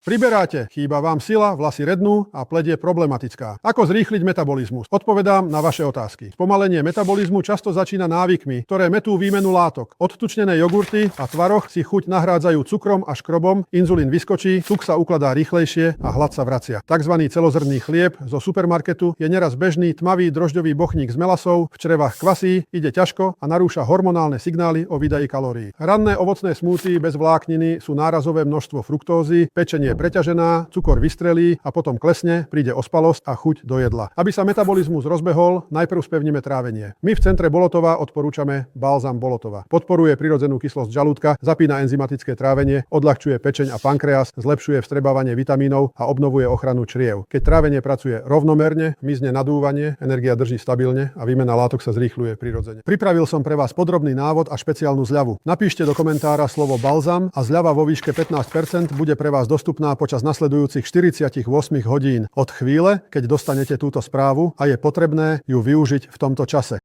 Priberáte, chýba vám sila, vlasy rednú a pleť je problematická. Ako zrýchliť metabolizmus? Odpovedám na vaše otázky. Spomalenie metabolizmu často začína návykmi, ktoré metú výmenu látok. Odtučnené jogurty a tvaroh si chuť nahrádzajú cukrom a škrobom, inzulín vyskočí, tuk sa ukladá rýchlejšie a hlad sa vracia. Takzvaný celozrnný chlieb zo supermarketu je neraz bežný tmavý drožďový bochník s melasou, v črevách kvasí, ide ťažko a narúša hormonálne signály o výdaji kalórií. Ranné ovocné smoothie bez vlákniny sú nárazové množstvo fruktózy, pečenie je preťažená, cukor vystrelí a potom klesne, príde ospalosť a chuť do jedla. Aby sa metabolizmus rozbehol, najprv spevníme trávenie. My v centre Bolotova odporúčame balzam Bolotova. Podporuje prirodzenú kyslosť žalúdka, zapína enzymatické trávenie, odľahčuje pečeň a pankreas, zlepšuje vstrebávanie vitamínov a obnovuje ochranu čriev. Keď trávenie pracuje rovnomerne, mizne nadúvanie, energia drží stabilne a výmena látok sa zrýchľuje prirodzene. Pripravil som pre vás podrobný návod a špeciálnu zľavu. Napíšte do komentára slovo balzam a zľava vo výške 15% bude pre vás dostupná počas nasledujúcich 48 hodín od chvíle, keď dostanete túto správu a je potrebné ju využiť v tomto čase.